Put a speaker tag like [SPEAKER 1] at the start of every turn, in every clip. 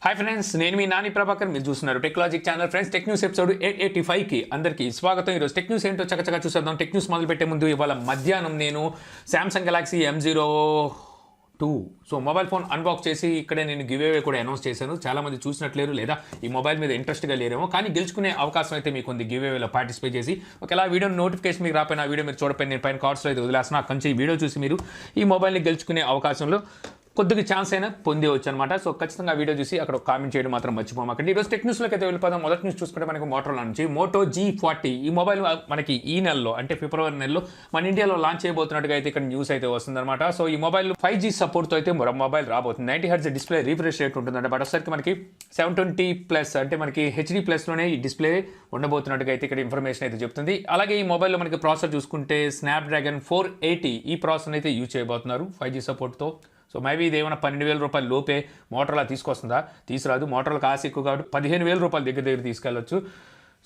[SPEAKER 1] Hi friends, నేను మీ Nani Prabhakar. మీరు చూస్తున్నారు technologic channel. Friends, tech news episode 885కి అందరికీ స్వాగతం. ఈరోజు టెక్ న్యూస్ ఏంటో చక్కచక్క చూసేద్దాం. టెక్ న్యూస్ మొదలు పెట్టే ముందు ఇవాళ మధ్యాహ్నం నేను Samsung Galaxy M02 mobile phone unbox చేసి ఇక్కడే నేను గివ్ అవే కూడా అనౌన్స్ చేశాను. చాలా మంది చూసినట్లేరు లేదా ఈ మొబైల్ మీద ఇంట్రెస్ట్గా లేరేమో, కానీ గెలుచుకునే అవకాశం అయితే మీకు ఉంది గివ్ అవేలో పార్టిసిపేట్ చేసి. ఒకవేళ వీడియో నోటిఫికేషన్ మీకు రాపోయినా వీడియో మీరు చూడపోయి నేను పైన కార్డ్స్లో అయితే వదిలేస్తున్నా. అక్కడి నుంచి ఈ వీడియో చూసి మీరు ఈ మొబైల్ని గెలుచుకునే అవకాశంలో కొద్దిగా ఛాన్స్ అయినా పొందేవచ్చు అనమాట. సో ఖచ్చితంగా వీడియో చూసి అక్కడ కామెంట్ చేయడం మాత్రం మర్చిపోమాకండి. ఈరోజు టెక్ న్యూస్లోకి అయితే వెళ్ళిపోదాం. మొదటి న్యూస్ చూసుకుంటే మనకు మోటోలో నుంచి Moto G40 ఈ మొబైల్ మనకి ఈ నెలలో అంటే ఫిబ్రవరి నెలలో మన ఇండియాలో లాంచ్ చేయబోతున్నట్టుగా అయితే ఇక్కడ న్యూస్ అయితే వస్తుందన్నమాట. సో ఈ మొబైల్ 5G సపోర్ట్తో అయితే మరో మొబైల్ రాబోతుంది. 90 Hz డిస్ప్లే రీఫ్రెష్ రేట్ ఉంటుందంటే బట్ ఒకసారికి మనకి 720+ అంటే మనకి HD+లోనే ఈ డిస్ప్లే ఉండబోతున్నట్టుగా అయితే ఇక్కడ ఇన్ఫర్మేషన్ అయితే చెప్తుంది. అలాగే ఈ మొబైల్లో మనకి ప్రాసెసర్ చూసుకుంటే స్నాప్డ్రాగన్ 480 ఈ ప్రాసెసర్ అయితే యూజ్ చేయబోతున్నారు 5G సపోర్ట్తో. సో మేబీ ఇది ఏమైనా 12,000 రూపాయల లోపే మోటరోలా తీసుకొస్తుందా? తీసుకురాదు. మోటరోలా కాస్ట్ ఎక్కువ కాబట్టి 15,000 రూపాయల దగ్గర తీసుకెళ్ళొచ్చు.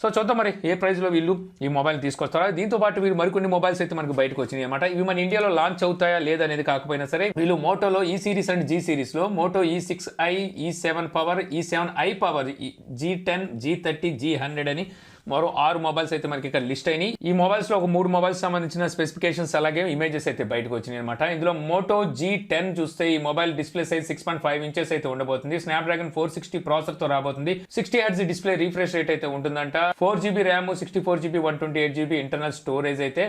[SPEAKER 1] సో చూద్దాం మరి ఏ ప్రైస్లో వీళ్ళు ఈ మొబైల్ తీసుకొస్తారా. దీంతో పాటు వీళ్ళు మరికొన్ని మొబైల్స్ అయితే మనకు బయటకు వచ్చినాయి అనమాట. ఇవి మన ఇండియాలో లాంచ్ అవుతాయా లేదనేది కాకపోయినా సరే వీళ్ళు మోటోలో ఈ సిరీస్ అండ్ G సిరీస్లో Moto E6i, E7 power, E7i power, G10, G30, G100 అని మరో 6 మొబైల్స్ అయితే మనకి ఇక్కడ లిస్ట్ అయినాయి. ఈ మొబైల్స్ లో ఒక 3 మొబైల్స్ సంబంధించిన స్పెసిఫికేషన్స్ అలాగే ఇమేజెస్ అయితే బయటకు వచ్చినాయి అనమాట. ఇందులో Moto G10 చూస్తే ఈ మొబైల్ డిస్ప్లే సైజ్ 6.5 ఇంచెస్ అయితే ఉండబోతుంది. స్నాప్డ్రాగన్ 460 ప్రాసెసర్ తో రాబోతుంది. 60 Hz డిస్ప్లే రీఫ్రెష్ రేట్ అయితే ఉంటుందంట. 4GB RAM, 64GB 128GB internal storage అయితే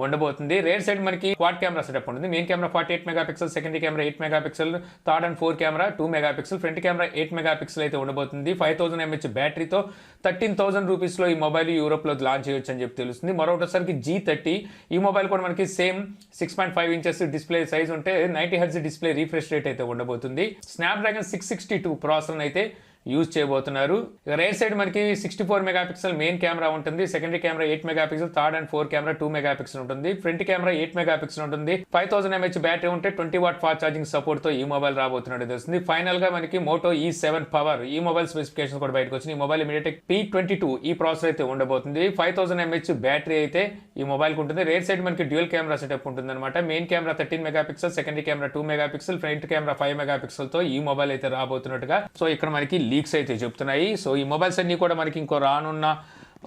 [SPEAKER 1] ఉండబోతుంది. రేర్ సైడ్ మనకి క్వాడ్ కెమెరా సెటప్ ఉంటుంది. Main camera 48 megapixel, secondary camera 8 megapixel, third and fourth camera 2 megapixel, front camera 8 megapixel అయితే ఉండబోతుంది. 5000 mAh బ్యాటరీతో 13,000 రూపీస్లో ఈ మొబైల్ యూరోప్లో లాంచ్ చేయొచ్చు అని చెప్పి తెలుస్తుంది. మరొకసారికి G30 ఈ మొబైల్ కూడా మనకి సేమ్ 6.5 ఇంచెస్ డిస్ప్లే సైజ్ ఉంటే 90 Hz డిస్ప్లే రీఫ్రెష్ రేట్ అయితే ఉండబోతుంది. స్నాప్డ్రాగన్ 662 ప్రాసెసర్ అయితే యూజ్ చేయబోతున్నారు. ఇక రైట్ సైడ్ మనకి 64 మెగాపిక్సెల్ మెయిన్ కెమెరా ఉంటుంది. Secondary camera 8 megapixel, third and fourth camera 2 megapixel ఉంటుంది. ఫ్రంట్ కెమెరా 8 మెగాపిక్సెల్ ఉంటుంది. 5000 mAh బ్యాటరీ ఉంటే 20 వాట్ ఫాస్ట్ ఛార్జింగ్ సపోర్ట్ తో ఈ మొబైల్ రాబోతున్నట్టు తెలుస్తుంది. ఫైనల్ గా మనకి Moto E7 పవర్ ఈ మొబైల్ స్పెసిఫికేషన్ కూడా బయటకు వచ్చింది. ఈ మొబైల్ MediaTek P22 ఈ ప్రాసెసర్ అయితే ఉండబోతుంది. 5000 mAh బ్యాటరీ అయితే ఈ మొబైల్ కు ఉంటుంది. రైట్ సైడ్ మనకి డ్యూయల్ కెమెరా సెటప్ ఉంటుంది అనమాట. Main camera 13 megapixel, secondary camera 2 megapixel, front camera 5 megapixel తో ఈ మొబైల్ అయితే రాబోతున్నట్టుగా సో ఇక్కడ మనకి లీక్స్ అయితే చెప్తున్నాయి. సో ఈ మొబైల్స్ అన్ని కూడా మనకి ఇంకో రానున్న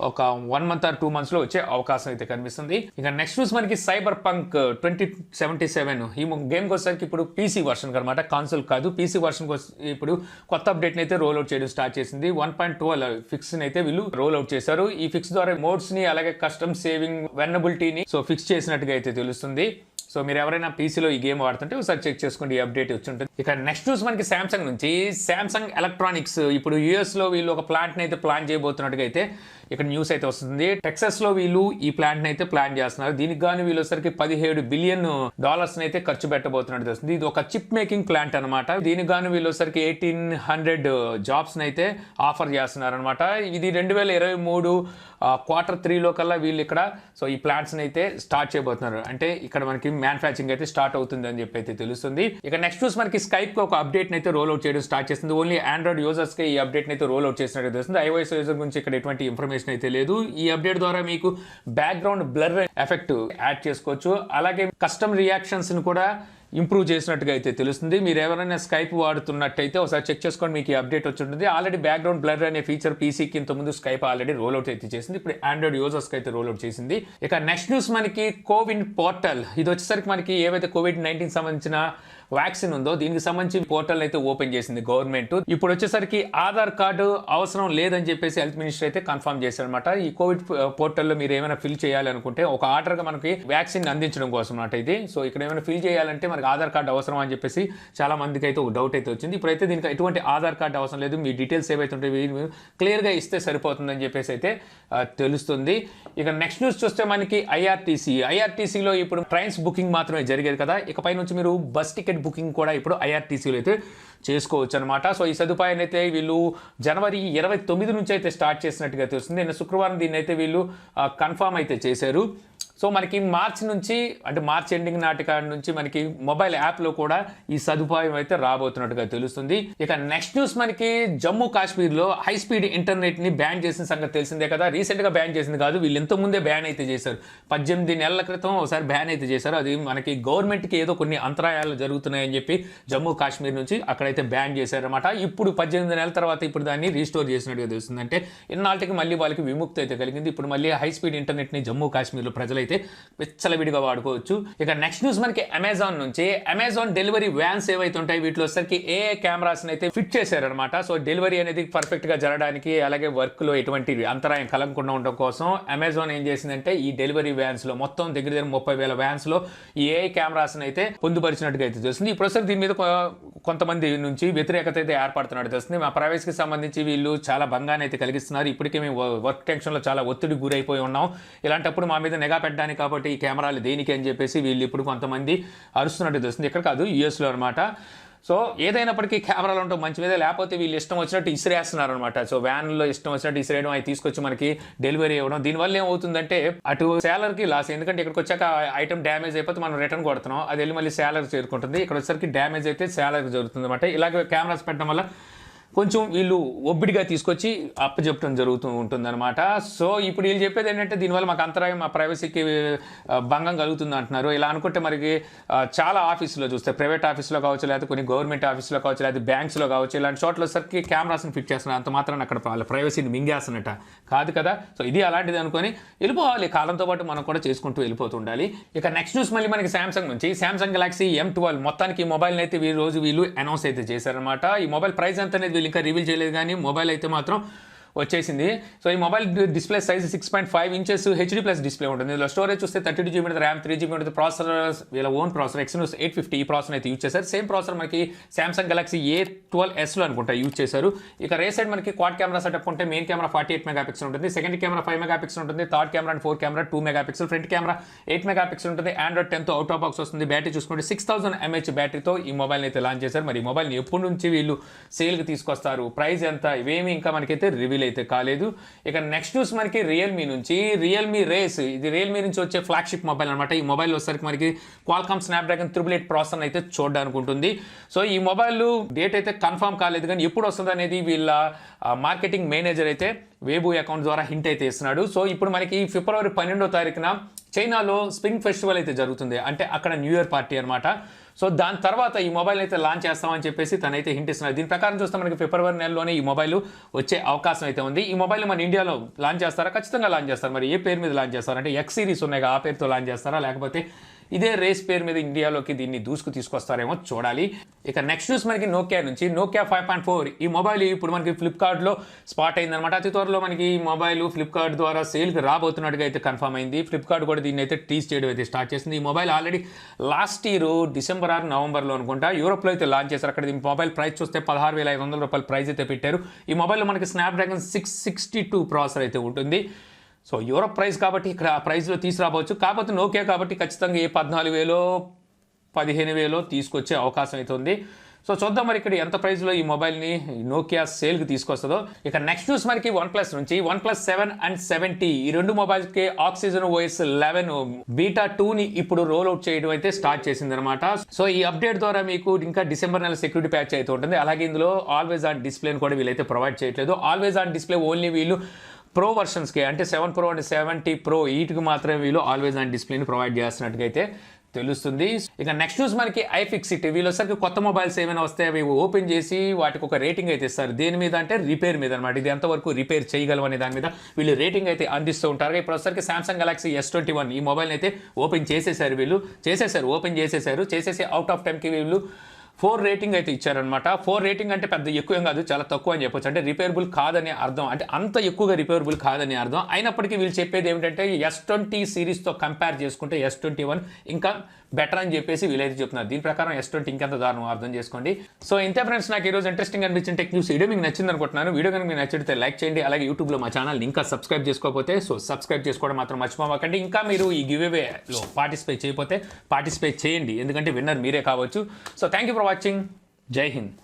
[SPEAKER 1] ఒక 1 month or 2 months లో వచ్చే అవకాశం అయితే కనిపిస్తుంది. ఇక నెక్స్ట్ న్యూస్ మనకి సైబర్ పంక్ 2077 ఈ గేమ్ వచ్చేసరికి ఇప్పుడు PC వర్షన్ అనమాట, కాన్సోల్ కాదు. PC వర్షన్ ఇప్పుడు కొత్త అప్డేట్ అయితే రోల్ అవుట్ చేయడం స్టార్ట్ చేసింది. 1.12 ఫిక్స్ అయితే వీళ్ళు రోల్ అవుట్ చేశారు. ఈ ఫిక్స్ ద్వారా మోడ్స్ ని అలాగే కస్టమ్ సేవింగ్ వెర్నబిలిటీని సో ఫిక్స్ చేసినట్టుగా అయితే తెలుస్తుంది. సో మీరు ఎవరైనా పీసీలో ఈ గేమ్ వాడుతుంటే ఒకసారి చెక్ చేసుకోండి, ఈ అప్డేట్ వచ్చి ఉంటుంది. ఇక నెక్స్ట్ న్యూస్ మనకి సామ్సంగ్ నుంచి. సామ్సంగ్ ఎలక్ట్రానిక్స్ ఇప్పుడు యూఎస్లో వీళ్ళు ఒక ప్లాంట్ని అయితే ప్లాన్ చేయబోతున్నట్టుగా అయితే ఇక్కడ న్యూస్ అయితే వస్తుంది. టెక్సాస్లో వీళ్ళు ఈ ప్లాంట్ని అయితే ప్లాన్ చేస్తున్నారు. దీనికి గాను వీళ్ళు వచ్చరికి $17 బిలియన్ అయితే ఖర్చు పెట్టబోతున్నట్టు తెలుస్తుంది. ఇది ఒక చిప్ మేకింగ్ ప్లాంట్ అనమాట. దీనికి గాను వీళ్ళు వచ్చరికి 1800 జాబ్స్ అయితే ఆఫర్ చేస్తున్నారు అనమాట. ఇది 2023 Q3 కల్లా వీళ్ళు ఇక్కడ సో ఈ ప్లాంట్స్ అయితే స్టార్ట్ చేయబోతున్నారు. అంటే ఇక్కడ మనకి మ్యానుఫ్యాక్చరింగ్ అయితే స్టార్ట్ అవుతుంది అని చెప్పి అయితే తెలుస్తుంది. ఇక నెక్స్ట్ న్యూస్ మనకి స్కైప్ ఒక అప్డేట్ అయితే రోల్ అవుట్ చేయడం స్టార్ట్ చేస్తుంది. ఓన్లీ ఆండ్రాయిడ్ యూజర్స్ కి ఈ అప్డేట్ అయితే రోల్ అవుట్ చేసినట్టు తెలుస్తుంది. iOS యూజర్ గురించి ఇక్కడ ఎటువంటి ఇన్ఫర్మేషన్ అయితే లేదు. ఈ అప్డేట్ ద్వారా మీకు బ్యాక్గ్రౌండ్ బ్లర్ ఎఫెక్ట్ యాడ్ చేసుకోవచ్చు. అలాగే కస్టమ్ రియాక్షన్స్ ని కూడా ఇంప్రూవ్ చేసినట్టుగా అయితే తెలుస్తుంది. మీరు ఎవరైనా స్కైప్ వాడుతున్నట్టయితే ఒకసారి చెక్ చేసుకోండి, మీకు ఈ అప్డేట్ వచ్చి ఉంటుంది. ఆల్రెడీ బ్యాక్గ్రౌండ్ బ్లర్ అనే ఫీచర్ పీసీకి ఇంతకుముందు స్కైప్ ఆల్రెడీ రోల్ అవుట్ అయితే చేసింది. ఇప్పుడు ఆండ్రాయిడ్ యూజర్స్కి అయితే రోల్ అవుట్ చేసింది. ఇక నెక్స్ట్ న్యూస్ మనకి కోవిన్ పోర్టల్. ఇది వచ్చేసరికి మనకి ఏవైతే COVID-19 సంబంధించిన వ్యాక్సిన్ ఉందో దీనికి సంబంధించి పోర్టల్ అయితే ఓపెన్ చేసింది గవర్నమెంట్. ఇప్పుడు వచ్చేసరికి ఆధార్ కార్డు అవసరం లేదని చెప్పేసి హెల్త్ మినిస్టర్ అయితే కన్ఫర్మ్ చేశారు అనమాట. ఈ కోవిడ్ పోర్టల్లో మీరు ఏమైనా ఫిల్ చేయాలనుకుంటే ఒక ఆర్డర్గా మనకి వ్యాక్సిన్ అందించడం కోసం అన్నమాట ఇది. సో ఇక్కడ ఏమైనా ఫిల్ చేయాలంటే మనకి ఆధార్ కార్డు అవసరం అని చెప్పేసి చాలా మందికి అయితే ఒక డౌట్ అయితే వచ్చింది. ఇప్పుడైతే దీనికి ఎటువంటి ఆధార్ కార్డు అవసరం లేదు, మీ డీటెయిల్స్ ఏవైతే ఉంటాయి క్లియర్గా ఇస్తే సరిపోతుందని చెప్పేసి అయితే తెలుస్తుంది. ఇక నెక్స్ట్ న్యూస్ చూస్తే మనకి ఐఆర్టీసీలో ఇప్పుడు ట్రైన్స్ బుకింగ్ మాత్రమే జరిగేది కదా, ఇకపై నుంచి మీరు బస్ టికెట్ బుకింగ్ కూడా ఇప్పుడు ఐఆర్టీసీలో అయితే చేసుకోవచ్చు అనమాట. సో ఈ సదుపాయాన్ని అయితే వీళ్ళు జనవరి 29 నుంచి అయితే స్టార్ట్ చేసినట్టుగా తెలుస్తుంది. నిన్న శుక్రవారం దీన్ని అయితే వీళ్ళు కన్ఫర్మ్ అయితే చేశారు. సో మనకి మార్చ్ నుంచి అంటే మార్చ్ ఎండింగ్ నాటిక నుంచి మనకి మొబైల్ యాప్లో కూడా ఈ సదుపాయం అయితే రాబోతున్నట్టుగా తెలుస్తుంది. ఇక నెక్స్ట్ న్యూస్ మనకి జమ్మూ కాశ్మీర్లో హై స్పీడ్ ఇంటర్నెట్ని బ్యాన్ చేసిన సంగతి తెలిసిందే కదా. రీసెంట్గా బ్యాన్ చేసింది కాదు, వీళ్ళు ఎంతో ముందే బ్యాన్ అయితే చేశారు. 18 నెలల క్రితం ఒకసారి బ్యాన్ అయితే చేశారు. అది మనకి గవర్నమెంట్కి ఏదో కొన్ని అంతరాయాలు జరుగుతున్నాయని చెప్పి జమ్మూ కాశ్మీర్ నుంచి అక్కడైతే బ్యాన్ చేశారన్నమాట. ఇప్పుడు 18 నెలల తర్వాత ఇప్పుడు దాన్ని రీస్టోర్ చేసినట్టుగా తెలుస్తుంది. అంటే ఇన్నాళ్ళకి మళ్ళీ వాళ్ళకి విముక్తి అయితే కలిగింది. ఇప్పుడు మళ్ళీ హై స్పీడ్ ఇంటర్నెట్ని జమ్మూ కాశ్మీర్లో ప్రజలైతే విచ్చలవిడిగా వాడుకోవచ్చు. ఇక నెక్స్ట్ న్యూస్ మనకి అమెజాన్ నుంచి అమెజాన్ డెలివరీ వ్యాన్స్ ఏవైతే ఉంటాయి వీటిలో వచ్చరికి కెమెరాస్ అయితే ఫిట్ చేశారనమాట. సో డెలివరీ అనేది పర్ఫెక్ట్ గా జరగడానికి అలాగే వర్క్ లో ఎటువంటి అంతరాయం కలగకుండా ఉండడం కోసం అమెజాన్ ఏం చేసిందంటే ఈ డెలివరీ వ్యాన్స్ లో మొత్తం దగ్గర 30,000 వ్యాన్స్ లో ఈ కెమెరాస్ అయితే పొందుపరిచినట్టుగా అయితే తెలుస్తుంది. ఈ ప్రొసెస్ దీని మీద కొంతమంది నుంచి వ్యతిరేకత అయితే ఏర్పడుతున్నట్టు తెలుస్తుంది. మా ప్రైవసీకి సంబంధించి వీళ్ళు చాలా భంగాన్ని అయితే కలిగిస్తున్నారు. ఇప్పటికే మేము వర్క్ టెన్షన్ లో చాలా ఒత్తిడి గురైపోయి ఉన్నాం. ఇలాంటప్పుడు మా మీద నిఘా పెట్టడానికి కాబట్టి ఈ కెమెరాలు దేనికి అని చెప్పేసి వీళ్ళు ఇప్పుడు కొంతమంది అరుస్తున్నట్టు తెలుస్తుంది. ఇక్కడ కాదు, యూఎస్లో అనమాట. సో ఏదైనప్పటికీ కెమెరాలు ఉంటాం మంచిదే, లేకపోతే వీళ్ళు ఇష్టం వచ్చినట్టు ఇసిరేస్తున్నారు అనమాట. సో వ్యాన్లో ఇష్టం వచ్చినట్టు ఇసిరేయడం, అవి తీసుకొచ్చి మనకి డెలివరీ ఇవ్వడం. దీనివల్ల ఏమవుతుందంటే అటు సేలర్కి లాస్, ఎందుకంటే ఇక్కడికి వచ్చాక ఐటమ్ డ్యామేజ్ అయిపోతే మనం రిటర్న్ కొడుతున్నాం, అది వెళ్ళి మళ్ళీ సేలర్ చేరుకుంటుంది. ఇక్కడ వచ్చేసరికి డ్యామేజ్ అయితే సేలర్కి జరుగుతుంది అనమాట. ఇలాగే కెమెరాస్ పెట్టడం వల్ల కొంచెం వీళ్ళు ఒబ్బిడిగా తీసుకొచ్చి అప్పచెప్పడం జరుగుతూ ఉంటుందన్నమాట. సో ఇప్పుడు వీళ్ళు చెప్పేది ఏంటంటే దీనివల్ల మాకు అంతరాయం, మా ప్రైవసీకి భంగం కలుగుతుంది అంటున్నారు. ఇలా అనుకుంటే మనకి చాలా ఆఫీసులో చూస్తే, ప్రైవేట్ ఆఫీస్లో కావచ్చు, లేకపోతే కొన్ని గవర్నమెంట్ ఆఫీస్లో కావచ్చు, లేకపోతే బ్యాంక్స్లో కావచ్చు, ఇలాంటి చోట్ల సరికి కెమెరాస్ని ఫిట్ చేస్తున్నారు. అంత మాత్రం అక్కడ వాళ్ళ ప్రైవసీని మింగేస్తున్నట్ట కాదు కదా. సో ఇది అలాంటిది అనుకొని వెళ్ళిపోవాలి, కాలంతో పాటు మనం కూడా చేసుకుంటూ వెళ్ళిపోతూ ఉండాలి. ఇక నెక్స్ట్ న్యూస్ మళ్ళీ మనకి సామ్సంగ్ నుంచి సామ్సంగ్ గెలాక్సీ M12 మొత్తానికి ఈ మొబైల్ని అయితే వీళ్ళు అనౌన్స్ అయితే చేశారనమాట. ఈ మొబైల్ ప్రైస్ ఎంత అనేది ఇంకా రివీల్ చేయలేదు, కానీ మొబైల్ అయితే మాత్రం వచ్చేసింది. సో ఈ mobile display size 6.5 inches HD plus display ఉంటుంది. ఇందులో స్టోరేజ్ చూస్తే 32 GB ఉంటుంది, ర్యామ్ 3 GB ఉంటుంది. ప్రాసెసర్ వీళ్ళ ఓన్ ప్రాసెసర్ ఎక్సినోస్ 850 ఈ ప్రాసెసర్ అయితే యూజ్ చేశారు. సేమ్ ప్రాసెసర్ మనకి సామ్సంగ్ గెలాక్సీ A12sలో అనుకుంటా యూజ్ చేశారు. ఇక రే సైడ్ మనకి క్వాడ్ కెమెరా సెటప్ ఉంటే మెయిన్ కెమెరా 48 మెగాపిక్సెల్ ఉంటుంది, సెకండ్ కెమెరా 5 మెగాపిక్సెల్ ఉంటుంది, third camera and 4 camera 2 megapixel, front camera 8 megapixel ఉంటుంది. Android 10తో అవుట్ ఆఫ్ బాక్స్ వస్తుంది. బ్యాటరీ చూసుకుంటే 6000 mAh బ్యాటరీతో ఈ మొబైల్ని అయితే లాంచ్ చేశారు. మరి ఈ మొబైల్ని ఎప్పటి నుంచి వీళ్ళు సేల్కి తీసుకొస్తారు, ప్రైస్ ఎంత, ఇవేమి ఇంకా మనకైతే రివీల్ అయితే కాలేదు. ఇక నెక్స్ట్ న్యూస్ మనకి రియల్మీ నుంచి రియల్మీ రేస్, ఇది రియల్మీ నుంచి వచ్చే ఫ్లాగ్షిప్ మొబైల్ అనమాట. ఈ మొబైల్ వచ్చేసరికి మనకి క్వాల్కామ్ స్నాప్డ్రాగన్ 888 ప్రాసెసర్ అయితే చూడడానికి ఉంటుంది. సో ఈ మొబైల్ డేట్ అయితే కన్ఫర్మ్ కాలేదు, కానీ ఎప్పుడు వస్తుంది అనేది వీళ్ళ మార్కెటింగ్ మేనేజర్ అయితే వేబు అకౌంట్ ద్వారా హింట్ అయితే ఇస్తున్నాడు. సో ఇప్పుడు మనకి ఫిబ్రవరి 12వ తారీఖున చైనాలో స్ప్రింగ్ ఫెస్టివల్ అయితే జరుగుతుంది, అంటే అక్కడ న్యూ ఇయర్ పార్టీ అనమాట. సో దాని తర్వాత ఈ మొబైల్ అయితే లాంచ్ చేస్తామని చెప్పేసి తనైతే హింట్ ఇస్తున్నారు. దీని ప్రకారం చూస్తే మనకి ఫిబ్రవరి నెలలోనే ఈ మొబైల్ వచ్చే అవకాశం అయితే ఉంది. ఈ మొబైల్ మన ఇండియాలో లాంచ్ చేస్తారా? ఖచ్చితంగా లాంచ్ చేస్తారు. మరి ఏ పేరు మీద లాంచ్ చేస్తారు అంటే X సిరీస్ ఉన్నాయి, ఆ పేరుతో లాంచ్ చేస్తారా, లేకపోతే ఇదే రేస్ పేరు మీద ఇండియాలోకి దీన్ని దూసుకు తీసుకొస్తారేమో చూడాలి. ఇక నెక్స్ట్ న్యూస్ మనకి నోకియా నుంచి నోకియా 5.4 ఈ మొబైల్ ఇప్పుడు మనకి ఫ్లిప్కార్ట్లో స్పాట్ అయిందనమాట. అతి త్వరలో మనకి ఈ మొబైల్ ఫ్లిప్కార్ట్ ద్వారా సేల్కి రాబోతున్నట్టుగా అయితే కన్ఫర్మ్ అయింది. ఫ్లిప్కార్ట్ కూడా దీన్ని అయితే టీజ్ చేయడం అయితే స్టార్ట్ చేసింది. ఈ mobile already last year December or నవంబర్లో అనుకుంటా యూరోప్లో అయితే లాంచ్ చేశారు. అక్కడ ఈ మొబైల్ ప్రైస్ చూస్తే 16,500 రూపాయల ప్రైస్ అయితే పెట్టారు. ఈ మొబైల్లో మనకి స్నాప్డ్రాగన్ 662 ప్రాసెసర్ అయితే ఉంటుంది. సో యూరోప్ ప్రైస్ కాబట్టి ఇక్కడ ఆ ప్రైస్లో తీసుకురావచ్చు. కాకపోతే నోకియా కాబట్టి ఖచ్చితంగా ఏ 14,000 15,000 తీసుకొచ్చే అవకాశం అయితే ఉంది. సో చూద్దాం మరి ఇక్కడ ఎంత ప్రైస్లో ఈ మొబైల్ని నోకియా సేల్కి తీసుకొస్తుందో. ఇక నెక్స్ట్ న్యూస్ మనకి OnePlus నుంచి OnePlus 7 and 7T ఈ రెండు మొబైల్స్కి ఆక్సిజన్ OS 11 బీటా 2ని ఇప్పుడు రోల్ అవుట్ చేయడం అయితే స్టార్ట్ చేసింది అనమాట. సో ఈ అప్డేట్ ద్వారా మీకు ఇంకా డిసెంబర్ నెల సెక్యూరిటీ ప్యాచ్ అయితే ఉంటుంది. అలాగే ఇందులో ఆల్వేస్ ఆన్ డిస్ప్లేని కూడా వీళ్ళైతే ప్రొవైడ్ చేయట్లేదు. ఆల్వేస్ ఆన్ డిస్ప్లే ఓన్లీ వీళ్ళు ప్రో వర్షన్స్కి అంటే 7 Pro అండ్ 7T Pro వీటికి మాత్రమే వీళ్ళు ఆల్వేస్ ఆన్ డిస్ప్లేని ప్రొవైడ్ చేస్తున్నట్టుగా అయితే తెలుస్తుంది. ఇక నెక్స్ట్ న్యూస్ మనకి iFixit వీళ్ళు వచ్చరికి కొత్త మొబైల్స్ ఏమైనా వస్తే అవి ఓపెన్ చేసి వాటికి ఒక రేటింగ్ అయితే ఇస్తారు. దేని మీద అంటే రిపేర్ మీద అనమాట. ఇది ఎంతవరకు రిపేర్ చేయగలం అనే దాని మీద వీళ్ళు రేటింగ్ అయితే అందిస్తూ ఉంటారు. ఇప్పుడు వచ్చరికి సామ్సంగ్ గెలాక్సీ S21 ఈ మొబైల్ని అయితే ఓపెన్ చేసేసారు. ఓపెన్ చేసేసి అవుట్ ఆఫ్ 10కి వీళ్ళు 4 రేటింగ్ అయితే ఇచ్చారనమాట. 4 రేటింగ్ అంటే పెద్ద ఎక్కువ ఏం కాదు, చాలా తక్కువ అని చెప్పొచ్చు. అంటే రిపేరబుల్ కాదనే అర్థం, అంటే అంత ఎక్కువగా రిపేరబుల్ కాదని అర్థం. అయినప్పటికీ వీళ్ళు చెప్పేది ఏమిటంటే S20 సిరీస్తో కంపేర్ చేసుకుంటే S21 ఇంకా బెటర్ అని చెప్పేసి వీళ్ళైతే చెప్తున్నారు. దీని ప్రకారం S20 ఇంకెంత దారుణం అర్థం చేసుకోండి. సో ఇంతే ఫ్రెండ్స్, నాకు ఈరోజు ఇంట్రెస్టింగ్ అనిపించిన టెక్ న్యూస్ వీడియో మీకు నచ్చింది అనుకుంటున్నాను. వీడియో కనుక మీకు నచ్చితే లైక్ చేయండి. అలాగే యూట్యూబ్లో మా ఛానల్ ఇంకా సబ్స్క్రైబ్ చేసుకోకపోతే సబ్స్క్రైబ్ చేసుకోవడం మాత్రం మర్చిపోకండి. ఇంకా మీరు ఈ గివ్ అవేలో పార్టిసిపేట్ చేయకపోతే పార్టిసిపేట్ చేయండి, ఎందుకంటే విన్నర్ మీరే కావచ్చు. So thank you for watching. జై హింద్.